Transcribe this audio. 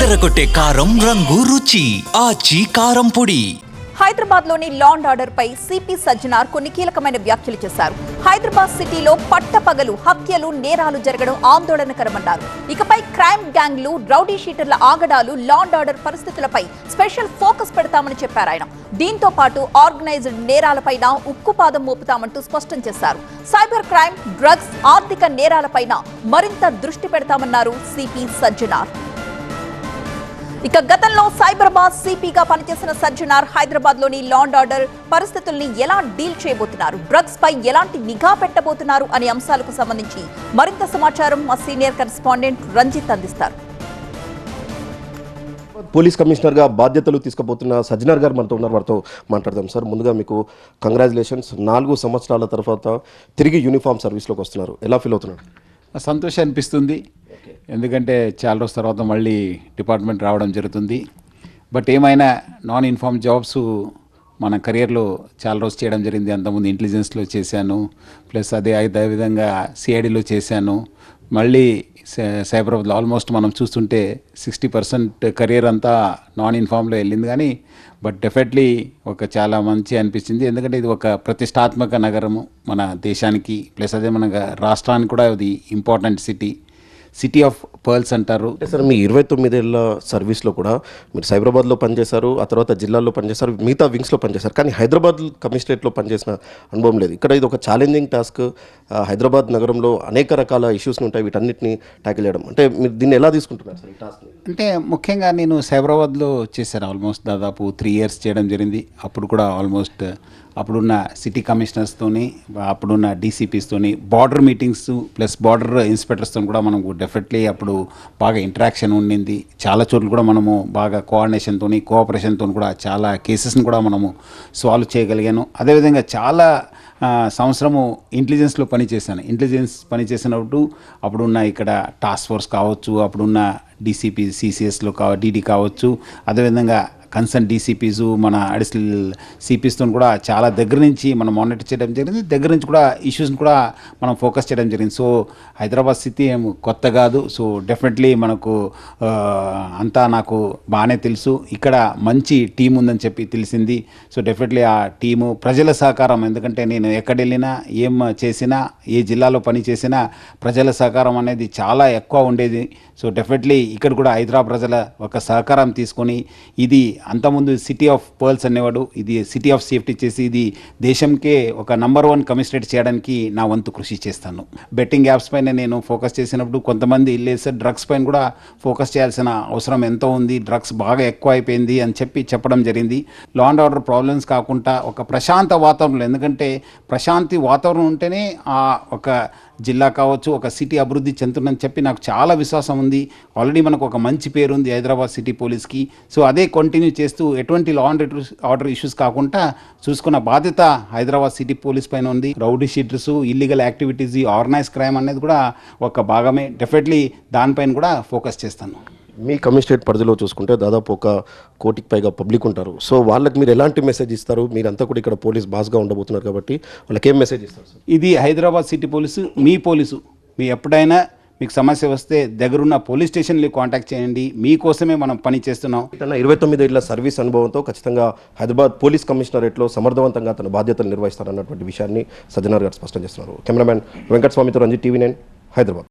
అదరగొట్టే కారం రంగు రుచి ఆచి కారం పొడి. హైదరాబాద్లోని లా అండ్ ఆర్డర్ పై సిపి సజ్జనార్ కొన్ని కీలకమైన వ్యాఖ్యలు చేశారు. హైదరాబాద్ సిటీలో పట్టపగలు హత్యలు నేరాలు జరగడం ఆందోళనకరమన్నారు. ఇకపై క్రైమ్ గ్యాంగ్లు రౌడీ షీటర్ల ఆగడాలు లా అండ్ ఆర్డర్ పరిస్థితులపై స్పెషల్ ఫోకస్ పెడతామని చెప్పారు ఆయన. దీంతో పాటు ఆర్గనైజ్డ్ నేరాలపైన ఉక్కుపాదం మోపుతామంటూ స్పష్టం చేశారు. సైబర్ క్రైమ్, డ్రగ్స్, ఆర్థిక నేరాలపైన మరింత దృష్టి పెడతామన్నారు సిపి సజ్జనార్. ఇక గతంలో సైబరాబాద్ సిపిగా పనిచేసిన సజ్జనార్ హైదరాబాద్ లోని లా అండ్ ఆర్డర్ పరిస్థితుల్ని ఎలా డీల్ చేయబోతున్నారు, డ్రగ్స్ పై ఎలాంటి నిఘా పెట్టబోతున్నారు అనే అంశాలకు సంబంధించి మరింత సమాచారం మా సీనియర్ కరెస్పాండెంట్ రంజిత్ అందిస్తారు. పోలీస్ కమిషనర్గా బాధ్యతలు తీసుకుపోతున్న సజ్జనార్ గారు మనతో ఉన్నారు. వారితో మాట్లాడదాం. సార్, ముందుగా మీకు కంగ్రాచులేషన్స్. 4 సంవత్సరాల తర్వాత తిరిగి యూనిఫామ్ సర్వీస్లోకి వస్తున్నారు. ఎలా ఫీల్ అవుతున్నారు? సంతోషం అనిపిస్తుంది, ఎందుకంటే చాలా రోజుల తర్వాత మళ్ళీ డిపార్ట్మెంట్ రావడం జరుగుతుంది. బట్ ఏమైనా నాన్ ఇన్ఫార్మ్ జాబ్స్ మన కెరియర్లో చాలా రోజు చేయడం జరిగింది. అంతకుముందు ఇంటెలిజెన్స్లో చేశాను, ప్లస్ అదేవిధంగా సిఐడిలో చేశాను. మళ్ళీ సైబరాబాద్లో ఆల్మోస్ట్ మనం చూస్తుంటే 60% కెరియర్ అంతా నాన్ ఇన్ఫామ్లో వెళ్ళింది. కానీ బట్ డెఫినెట్లీ ఒక చాలా మంచి అనిపించింది, ఎందుకంటే ఇది ఒక ప్రతిష్టాత్మక నగరము మన దేశానికి, ప్లస్ అదే మన రాష్ట్రానికి కూడా ఇది ఇంపార్టెంట్ సిటీ ఆఫ్ పర్ల్స్ అంటారు. సార్, మీ 29 ఏళ్ళ సర్వీస్లో కూడా మీరు సైబరాబాద్లో పనిచేశారు, ఆ తర్వాత జిల్లాల్లో పనిచేశారు, మిగతా వింగ్స్లో పనిచేశారు. కానీ హైదరాబాద్ కమిషనరేట్లో పనిచేసిన అనుభవం లేదు. ఇక్కడ ఇది ఒక ఛాలెంజింగ్ టాస్క్. హైదరాబాద్ నగరంలో అనేక రకాల ఇష్యూస్ ఉంటాయి, వీటన్నిటిని ట్యాకిల్ చేయడం. అంటే మీరు దీన్ని ఎలా తీసుకుంటున్నారు సార్ ఈ టాస్క్? అంటే ముఖ్యంగా నేను సైబరాబాద్లో చేశాను. ఆల్మోస్ట్ దాదాపు 3 ఇయర్స్ చేయడం జరిగింది. అప్పుడు కూడా ఆల్మోస్ట్ అప్పుడున్న సిటీ కమిషనర్స్తోని, అప్పుడున్న డీసీపీస్తోని బార్డర్ మీటింగ్స్ ప్లస్ బార్డర్ ఇన్స్పెక్టర్స్తో కూడా మనకు డెఫినెట్లీ అప్పుడు బాగా ఇంటరాక్షన్ ఉండింది. చాలా చోట్ల కూడా మనము బాగా కోఆర్డినేషన్తో, కోఆపరేషన్తో కూడా చాలా కేసెస్ని కూడా మనము సాల్వ్ చేయగలిగాను. అదేవిధంగా చాలా సంవత్సరము ఇంటెలిజెన్స్లో పనిచేశాను. ఇంటెలిజెన్స్ పనిచేసినప్పుడు అప్పుడున్న ఇక్కడ టాస్క్ ఫోర్స్ కావచ్చు, అప్పుడున్న డీసీపీ సిసిఎస్లో డీడీ కావచ్చు, అదేవిధంగా కన్సర్న్ డీసీపీస్, మన అడిషనల్ సిపిస్తో కూడా చాలా దగ్గర నుంచి మనం మానిటర్ చేయడం జరిగింది. దగ్గర నుంచి కూడా ఇష్యూస్ని కూడా మనం ఫోకస్ చేయడం జరిగింది. సో హైదరాబాద్ సిటీ ఏం కొత్త కాదు. సో డెఫినెట్లీ మనకు అంతా నాకు బాగానే తెలుసు. ఇక్కడ మంచి టీం ఉందని చెప్పి తెలిసింది. సో డెఫినెట్లీ ఆ టీము, ప్రజల సహకారం, ఎందుకంటే నేను ఎక్కడ వెళ్ళినా ఏం చేసినా, ఏ జిల్లాలో పని చేసినా ప్రజల సహకారం అనేది చాలా ఎక్కువ ఉండేది. సో డెఫినెట్లీ ఇక్కడ కూడా హైదరాబాద్ ప్రజల ఒక సహకారం తీసుకొని, ఇది అంతకుముందు సిటీ ఆఫ్ పర్ల్స్ అనేవాడు, ఇది సిటీ ఆఫ్ సేఫ్టీ చేసి ఇది దేశంకే ఒక నంబర్ 1 కమిషనరేట్ చేయడానికి నా వంతు కృషి చేస్తాను. బెట్టింగ్ యాప్స్ పైన నేను ఫోకస్ చేసినప్పుడు కొంతమంది లేదు, డ్రగ్స్ పైన కూడా ఫోకస్ చేయాల్సిన అవసరం ఎంతో ఉంది, డ్రగ్స్ బాగా ఎక్కువ అయిపోయింది అని చెప్పడం జరిగింది. లా అండ్ ఆర్డర్ ప్రాబ్లమ్స్ కాకుండా ఒక ప్రశాంత వాతావరణంలో, ఎందుకంటే ప్రశాంతి వాతావరణం ఉంటేనే ఆ ఒక జిల్లా కావచ్చు, ఒక సిటీ అభివృద్ధి చెందుతుందని చెప్పి నాకు చాలా విశ్వాసం ఉంది. ఆల్రెడీ మనకు ఒక మంచి పేరు ఉంది హైదరాబాద్ సిటీ పోలీస్కి. సో అదే కంటిన్యూ చేస్తూ ఎటువంటి లా అండ్ ఆర్డర్ ఇష్యూస్ కాకుండా చూసుకున్న బాధ్యత హైదరాబాద్ సిటీ పోలీస్ పైన ఉంది. Rowdy sheeters, illegal activities, organise crime అనేది కూడా ఒక భాగమే. డెఫినెట్లీ దానిపైన కూడా ఫోకస్ చేస్తాను. మీ కమిషనరేట్ పరిధిలో చూసుకుంటే దాదాపు 1 కోటికి పైగా పబ్లిక్ ఉంటారు. సో వాళ్ళకి మీరు ఎలాంటి మెసేజ్ ఇస్తారు? మీరంతా కూడా ఇక్కడ పోలీస్ బాస్గా ఉండబోతున్నారు కాబట్టి వాళ్ళకి ఏం మెసేజ్ ఇస్తారు సార్? ఇది హైదరాబాద్ సిటీ పోలీసు, మీ పోలీసు. మీ ఎప్పుడైనా మీకు సమస్య వస్తే దగ్గరున్న పోలీస్ స్టేషన్లో కాంటాక్ట్ చేయండి. మీకోసమే మనం పని చేస్తున్నాం. 29 ఏళ్ల సర్వీస్ అనుభవంతో ఖచ్చితంగా హైదరాబాద్ పోలీస్ కమిషనరేట్లో సమర్థవంతంగా తన బాధ్యతలు నిర్వహిస్తారన్నటువంటి విషయాన్ని సజ్జనార్ గారు స్పష్టం చేస్తున్నారు. కెమెరామ్యాన్ వెంకటస్వామితో రంజిత్, TV9 హైదరాబాద్.